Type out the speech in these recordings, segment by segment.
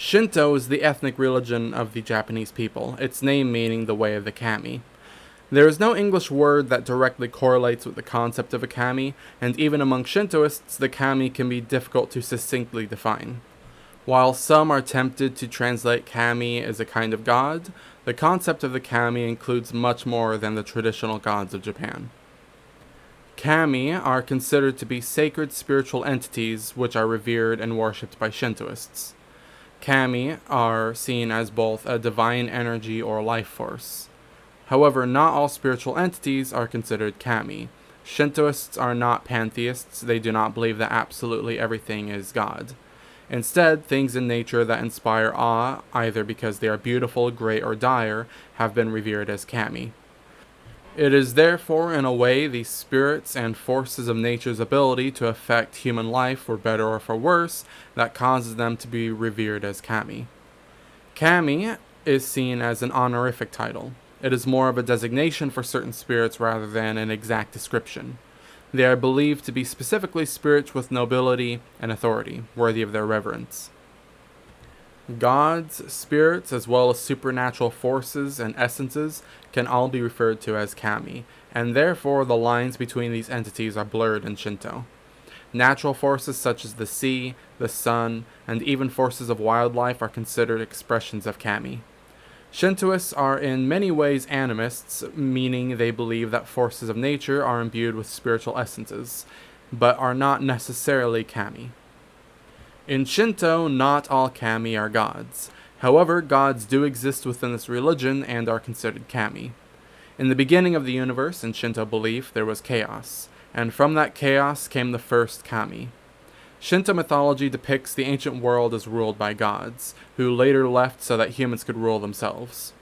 Shinto is the ethnic religion of the Japanese people, its name meaning the way of the kami. There is no English word that directly correlates with the concept of a kami, and even among Shintoists, the kami can be difficult to succinctly define. While some are tempted to translate kami as a kind of god, the concept of the kami includes much more than the traditional gods of Japan. Kami are considered to be sacred spiritual entities which are revered and worshipped by Shintoists. Kami are seen as both a divine energy or life force. However, not all spiritual entities are considered kami. Shintoists are not pantheists, they do not believe that absolutely everything is God. Instead, things in nature that inspire awe, either because they are beautiful, great, or dire, have been revered as kami. It is therefore, in a way, the spirits and forces of nature's ability to affect human life, for better or for worse, that causes them to be revered as kami. Kami is seen as an honorific title. It is more of a designation for certain spirits rather than an exact description. They are believed to be specifically spirits with nobility and authority, worthy of their reverence. Gods, spirits, as well as supernatural forces and essences can all be referred to as kami, and therefore the lines between these entities are blurred in Shinto. Natural forces such as the sea, the sun, and even forces of wildlife are considered expressions of kami. Shintoists are in many ways animists, meaning they believe that forces of nature are imbued with spiritual essences, but are not necessarily kami. In Shinto, not all kami are gods. However, gods do exist within this religion and are considered kami. In the beginning of the universe, in Shinto belief, there was chaos, and from that chaos came the first kami. Shinto mythology depicts the ancient world as ruled by gods, who later left so that humans could rule themselves.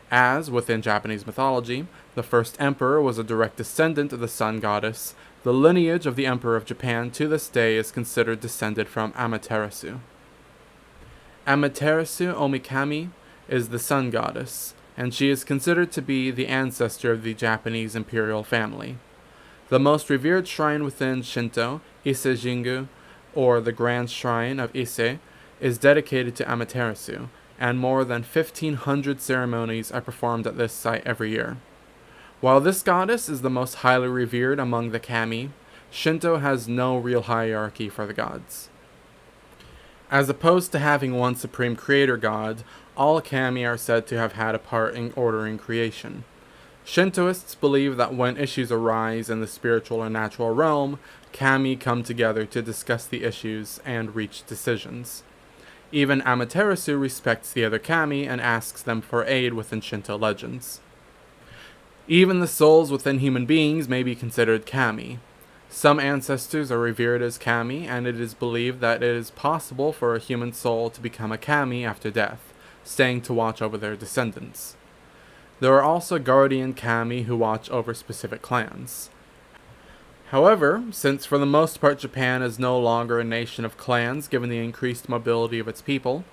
As, within Japanese mythology, the first emperor was a direct descendant of the sun goddess, the lineage of the Emperor of Japan to this day is considered descended from Amaterasu. Amaterasu Omikami is the sun goddess, and she is considered to be the ancestor of the Japanese imperial family. The most revered shrine within Shinto, Ise Jingu, or the Grand Shrine of Ise, is dedicated to Amaterasu, and more than 1,500 ceremonies are performed at this site every year. While this goddess is the most highly revered among the kami, Shinto has no real hierarchy for the gods. As opposed to having one supreme creator god, all kami are said to have had a part in ordering creation. Shintoists believe that when issues arise in the spiritual or natural realm, kami come together to discuss the issues and reach decisions. Even Amaterasu respects the other kami and asks them for aid within Shinto legends. Even the souls within human beings may be considered kami. Some ancestors are revered as kami, and it is believed that it is possible for a human soul to become a kami after death, staying to watch over their descendants. There are also guardian kami who watch over specific clans. However, since for the most part Japan is no longer a nation of clans given the increased mobility of its people,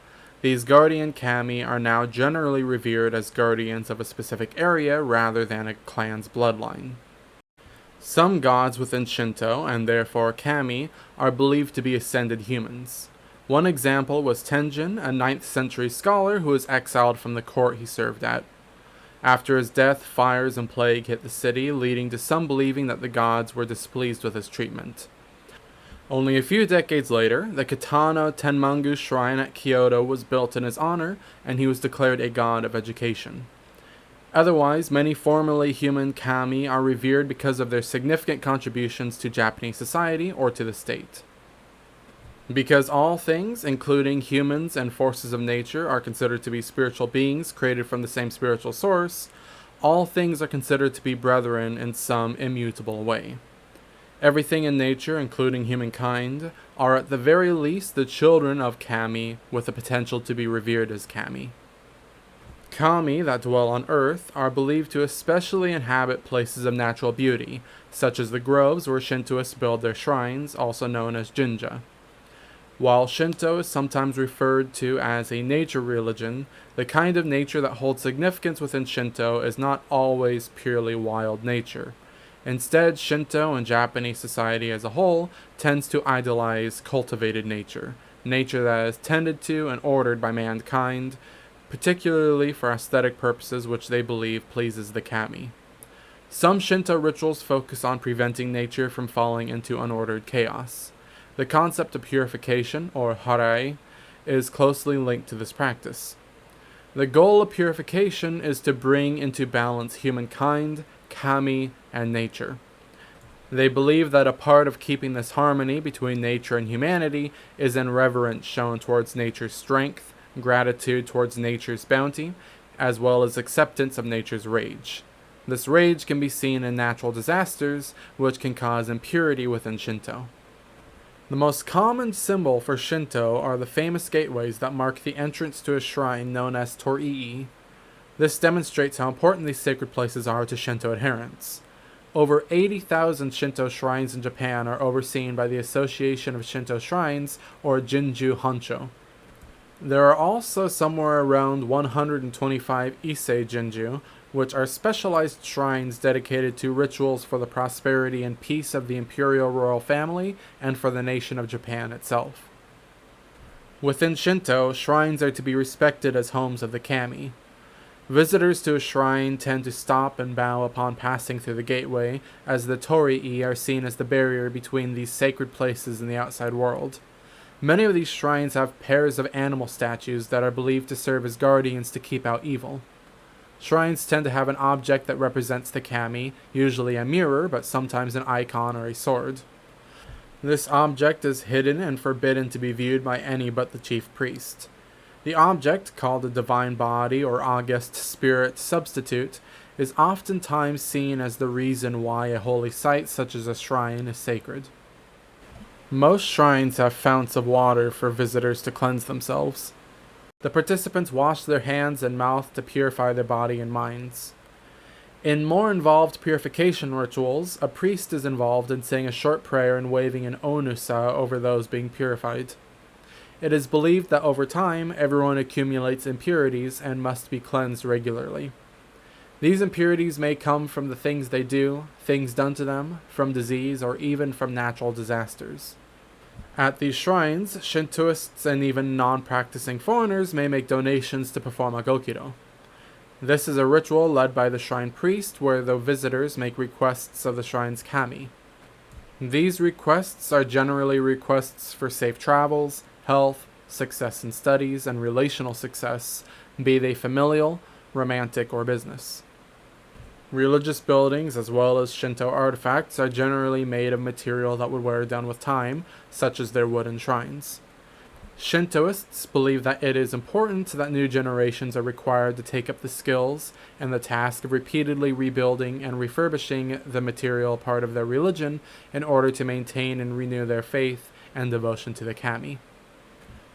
these guardian kami are now generally revered as guardians of a specific area rather than a clan's bloodline. Some gods within Shinto, and therefore kami, are believed to be ascended humans. One example was Tenjin, a 9th century scholar who was exiled from the court he served at. After his death, fires and plague hit the city, leading to some believing that the gods were displeased with his treatment. Only a few decades later, the Kitano Tenmangu Shrine at Kyoto was built in his honor, and he was declared a god of education. Otherwise, many formerly human kami are revered because of their significant contributions to Japanese society or to the state. Because all things, including humans and forces of nature, are considered to be spiritual beings created from the same spiritual source, all things are considered to be brethren in some immutable way. Everything in nature, including humankind, are at the very least the children of kami with the potential to be revered as kami. Kami that dwell on earth are believed to especially inhabit places of natural beauty, such as the groves where Shintoists build their shrines, also known as jinja. While Shinto is sometimes referred to as a nature religion, the kind of nature that holds significance within Shinto is not always purely wild nature. Instead, Shinto and Japanese society as a whole tends to idolize cultivated nature, nature that is tended to and ordered by mankind, particularly for aesthetic purposes which they believe pleases the kami. Some Shinto rituals focus on preventing nature from falling into unordered chaos. The concept of purification, or harai, is closely linked to this practice. The goal of purification is to bring into balance humankind, kami, and nature. They believe that a part of keeping this harmony between nature and humanity is in reverence shown towards nature's strength, gratitude towards nature's bounty, as well as acceptance of nature's rage. This rage can be seen in natural disasters, which can cause impurity within Shinto. The most common symbol for Shinto are the famous gateways that mark the entrance to a shrine known as torii. This demonstrates how important these sacred places are to Shinto adherents. Over 80,000 Shinto shrines in Japan are overseen by the Association of Shinto Shrines, or Jinju Honcho. There are also somewhere around 125 Issei Jinju, which are specialized shrines dedicated to rituals for the prosperity and peace of the imperial royal family and for the nation of Japan itself. Within Shinto, shrines are to be respected as homes of the kami. Visitors to a shrine tend to stop and bow upon passing through the gateway, as the torii are seen as the barrier between these sacred places and the outside world. Many of these shrines have pairs of animal statues that are believed to serve as guardians to keep out evil. Shrines tend to have an object that represents the kami, usually a mirror, but sometimes an icon or a sword. This object is hidden and forbidden to be viewed by any but the chief priest. The object, called a divine body or august spirit substitute, is oftentimes seen as the reason why a holy site such as a shrine is sacred. Most shrines have founts of water for visitors to cleanse themselves. The participants wash their hands and mouth to purify their body and minds. In more involved purification rituals, a priest is involved in saying a short prayer and waving an onusa over those being purified. It is believed that over time, everyone accumulates impurities and must be cleansed regularly. These impurities may come from the things they do, things done to them, from disease, or even from natural disasters. At these shrines, Shintoists and even non-practicing foreigners may make donations to perform a gokiro. This is a ritual led by the shrine priest where the visitors make requests of the shrine's kami. These requests are generally requests for safe travels, health, success in studies, and relational success, be they familial, romantic, or business. Religious buildings, as well as Shinto artifacts, are generally made of material that would wear down with time, such as their wooden shrines. Shintoists believe that it is important that new generations are required to take up the skills and the task of repeatedly rebuilding and refurbishing the material part of their religion in order to maintain and renew their faith and devotion to the kami.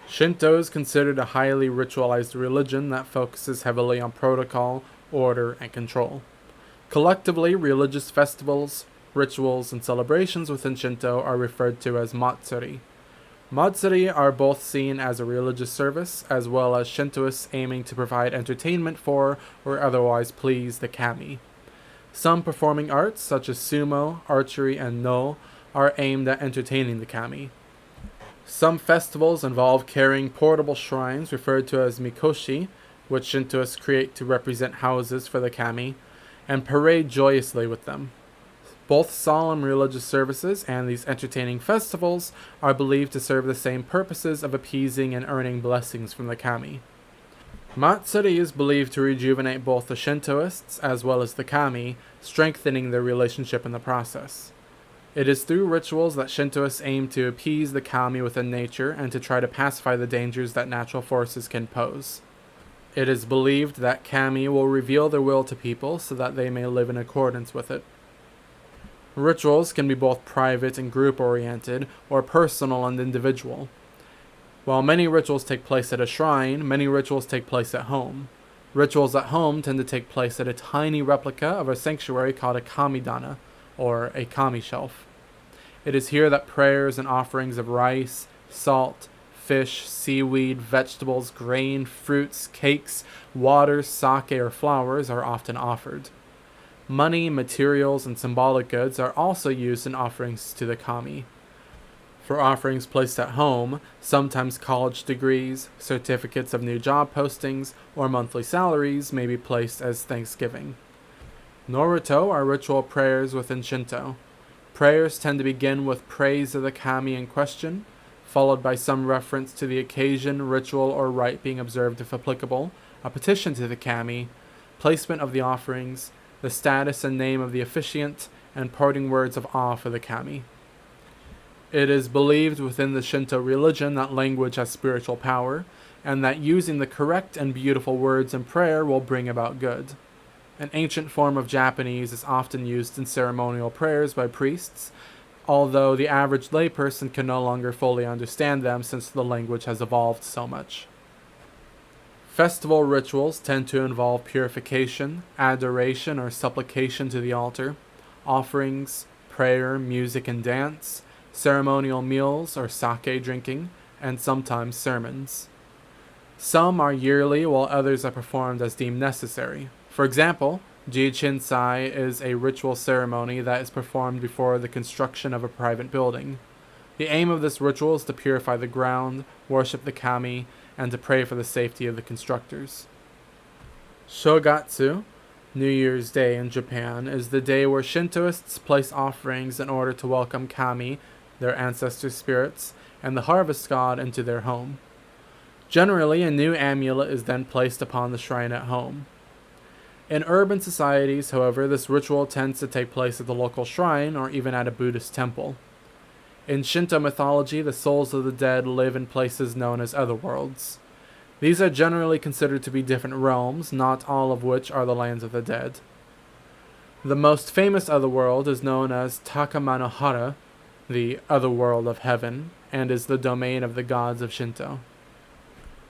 Shinto is considered a highly ritualized religion that focuses heavily on protocol, order, and control. Collectively, religious festivals, rituals, and celebrations within Shinto are referred to as matsuri. Matsuri are both seen as a religious service, as well as Shintoists aiming to provide entertainment for or otherwise please the kami. Some performing arts, such as sumo, archery, and no, are aimed at entertaining the kami. Some festivals involve carrying portable shrines referred to as mikoshi, which Shintoists create to represent houses for the kami, and parade joyously with them. Both solemn religious services and these entertaining festivals are believed to serve the same purposes of appeasing and earning blessings from the kami. Matsuri is believed to rejuvenate both the Shintoists as well as the kami, strengthening their relationship in the process. It is through rituals that Shintoists aim to appease the kami within nature and to try to pacify the dangers that natural forces can pose. It is believed that kami will reveal their will to people so that they may live in accordance with it. Rituals can be both private and group-oriented, or personal and individual. While many rituals take place at a shrine, many rituals take place at home. Rituals at home tend to take place at a tiny replica of a sanctuary called a kamidana, or a kami shelf. It is here that prayers and offerings of rice, salt, fish, seaweed, vegetables, grain, fruits, cakes, water, sake, or flowers are often offered. Money, materials, and symbolic goods are also used in offerings to the kami. For offerings placed at home, sometimes college degrees, certificates of new job postings, or monthly salaries may be placed as thanksgiving. Noruto are ritual prayers within Shinto. Prayers tend to begin with praise of the kami in question, followed by some reference to the occasion, ritual, or rite being observed if applicable, a petition to the kami, placement of the offerings, the status and name of the officiant, and parting words of awe for the kami. It is believed within the Shinto religion that language has spiritual power, and that using the correct and beautiful words in prayer will bring about good. An ancient form of Japanese is often used in ceremonial prayers by priests, although the average layperson can no longer fully understand them since the language has evolved so much. Festival rituals tend to involve purification, adoration or supplication to the altar, offerings, prayer, music and dance, ceremonial meals or sake drinking, and sometimes sermons. Some are yearly while others are performed as deemed necessary. For example, Jichinsai is a ritual ceremony that is performed before the construction of a private building. The aim of this ritual is to purify the ground, worship the kami, and to pray for the safety of the constructors. Shogatsu, New Year's Day in Japan, is the day where Shintoists place offerings in order to welcome kami, their ancestor spirits, and the harvest god into their home. Generally, a new amulet is then placed upon the shrine at home. In urban societies, however, this ritual tends to take place at the local shrine or even at a Buddhist temple. In Shinto mythology, the souls of the dead live in places known as otherworlds. These are generally considered to be different realms, not all of which are the lands of the dead. The most famous otherworld is known as Takamanohara, the otherworld of heaven, and is the domain of the gods of Shinto.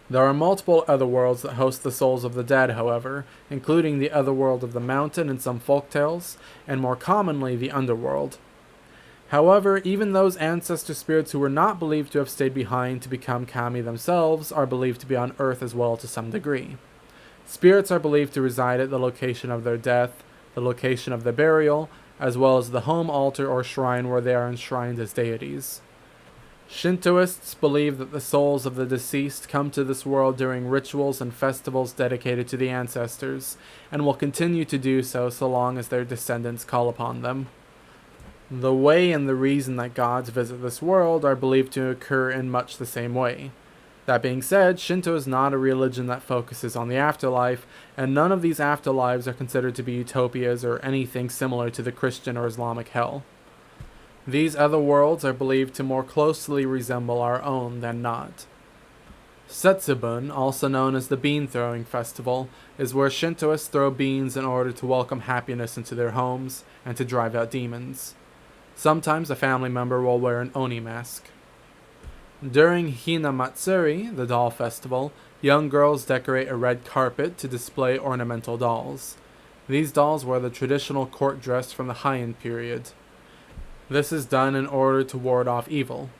There are multiple otherworlds that host the souls of the dead, however, including the otherworld of the mountain in some folktales, and more commonly the underworld. However, even those ancestor spirits who were not believed to have stayed behind to become kami themselves are believed to be on Earth as well to some degree. Spirits are believed to reside at the location of their death, the location of their burial, as well as the home altar or shrine where they are enshrined as deities. Shintoists believe that the souls of the deceased come to this world during rituals and festivals dedicated to the ancestors, and will continue to do so long as their descendants call upon them. The way and the reason that gods visit this world are believed to occur in much the same way. That being said, Shinto is not a religion that focuses on the afterlife, and none of these afterlives are considered to be utopias or anything similar to the Christian or Islamic hell. These other worlds are believed to more closely resemble our own than not. Setsubun, also known as the Bean Throwing Festival, is where Shintoists throw beans in order to welcome happiness into their homes and to drive out demons. Sometimes a family member will wear an oni mask. During Hina Matsuri, the doll festival, young girls decorate a red carpet to display ornamental dolls. These dolls wear the traditional court dress from the Heian period. This is done in order to ward off evil.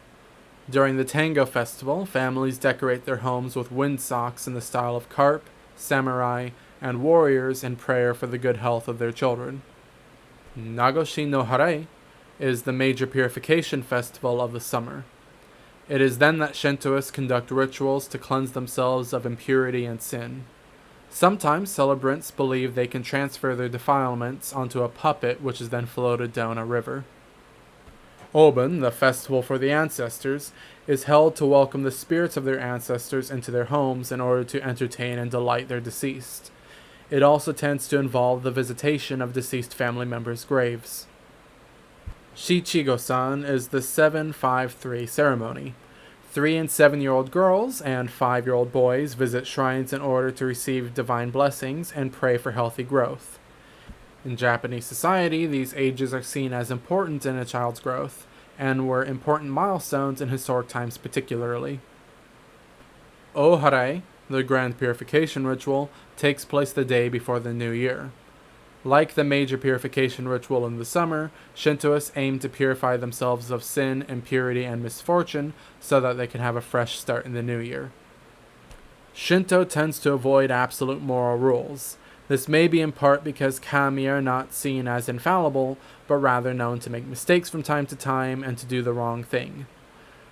During the Tango festival, families decorate their homes with windsocks in the style of carp, samurai, and warriors in prayer for the good health of their children. Nagoshi no Hare is the major purification festival of the summer. It is then that Shintoists conduct rituals to cleanse themselves of impurity and sin. Sometimes celebrants believe they can transfer their defilements onto a puppet which is then floated down a river. Obon, the festival for the ancestors, is held to welcome the spirits of their ancestors into their homes in order to entertain and delight their deceased. It also tends to involve the visitation of deceased family members' graves. Shichigo-san is the 7-5-3 ceremony. 3 and 7-year-old girls and 5-year-old boys visit shrines in order to receive divine blessings and pray for healthy growth. In Japanese society, these ages are seen as important in a child's growth, and were important milestones in historic times particularly. Oharai, the grand purification ritual, takes place the day before the new year. Like the major purification ritual in the summer, Shintoists aim to purify themselves of sin, impurity, and misfortune so that they can have a fresh start in the new year. Shinto tends to avoid absolute moral rules. This may be in part because kami are not seen as infallible, but rather known to make mistakes from time to time and to do the wrong thing.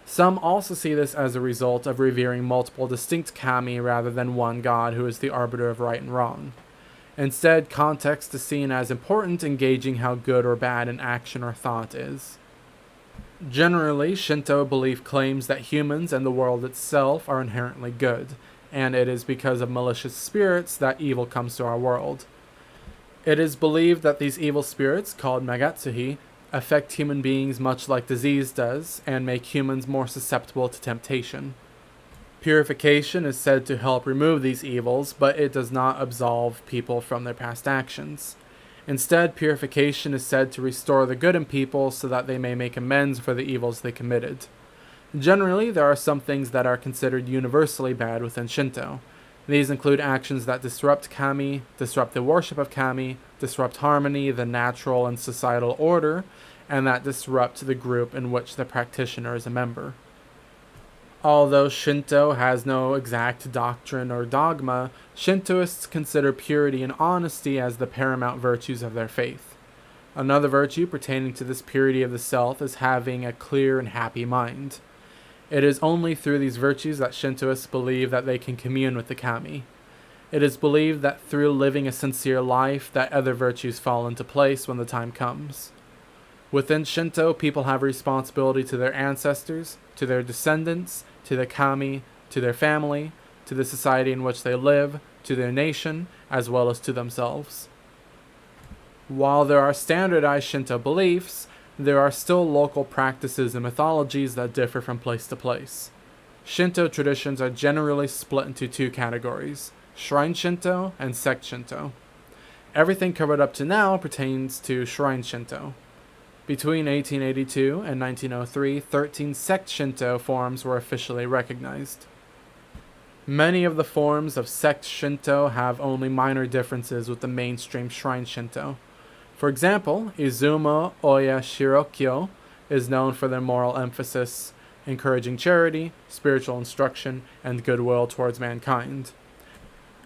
Some also see this as a result of revering multiple distinct kami rather than one god who is the arbiter of right and wrong. Instead, context is seen as important in gauging how good or bad an action or thought is. Generally, Shinto belief claims that humans and the world itself are inherently good, and it is because of malicious spirits that evil comes to our world. It is believed that these evil spirits, called Magatsuhi, affect human beings much like disease does, and make humans more susceptible to temptation. Purification is said to help remove these evils, but it does not absolve people from their past actions. Instead, purification is said to restore the good in people so that they may make amends for the evils they committed. Generally, there are some things that are considered universally bad within Shinto. These include actions that disrupt kami, disrupt the worship of kami, disrupt harmony, the natural and societal order, and that disrupt the group in which the practitioner is a member. Although Shinto has no exact doctrine or dogma, Shintoists consider purity and honesty as the paramount virtues of their faith. Another virtue pertaining to this purity of the self is having a clear and happy mind. It is only through these virtues that Shintoists believe that they can commune with the kami. It is believed that through living a sincere life that other virtues fall into place when the time comes. Within Shinto, people have a responsibility to their ancestors, to their descendants, to the kami, to their family, to the society in which they live, to their nation, as well as to themselves. While there are standardized Shinto beliefs, there are still local practices and mythologies that differ from place to place. Shinto traditions are generally split into two categories: Shrine Shinto and Sect Shinto. Everything covered up to now pertains to Shrine Shinto. Between 1882 and 1903, 13 Sect Shinto forms were officially recognized. Many of the forms of Sect Shinto have only minor differences with the mainstream Shrine Shinto. For example, Izumo Oya Shirokyo is known for their moral emphasis, encouraging charity, spiritual instruction, and goodwill towards mankind.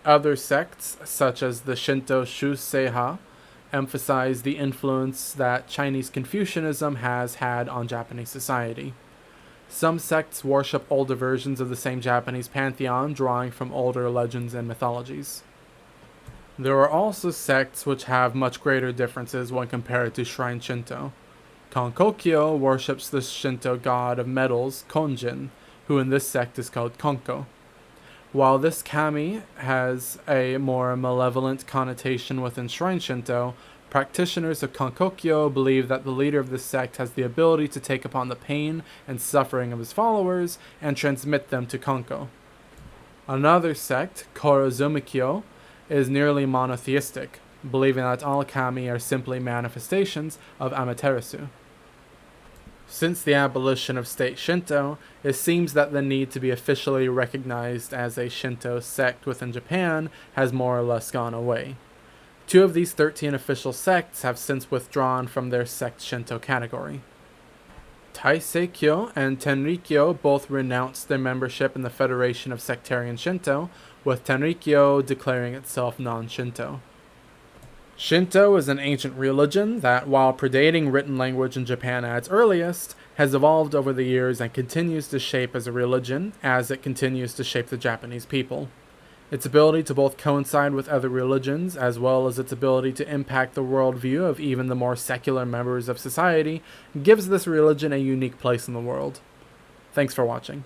Other sects, such as the Shinto Shuseiha, emphasize the influence that Chinese Confucianism has had on Japanese society. Some sects worship older versions of the same Japanese pantheon, drawing from older legends and mythologies. There are also sects which have much greater differences when compared to Shrine Shinto. Konkokyo worships the Shinto god of metals, Konjin, who in this sect is called Konko. While this kami has a more malevolent connotation within Shrine Shinto, practitioners of Konkokyo believe that the leader of this sect has the ability to take upon the pain and suffering of his followers and transmit them to Konko. Another sect, Korozumikyo, is nearly monotheistic, believing that all kami are simply manifestations of Amaterasu. Since the abolition of state Shinto, it seems that the need to be officially recognized as a Shinto sect within Japan has more or less gone away. 2 of these 13 official sects have since withdrawn from their Sect Shinto category. Taiseikyo and Tenrikyo both renounced their membership in the Federation of Sectarian Shinto, with Tenrikyo declaring itself non-Shinto. Shinto is an ancient religion that, while predating written language in Japan at its earliest, has evolved over the years and continues to shape as a religion as it continues to shape the Japanese people. Its ability to both coincide with other religions, as well as its ability to impact the worldview of even the more secular members of society, gives this religion a unique place in the world. Thanks for watching.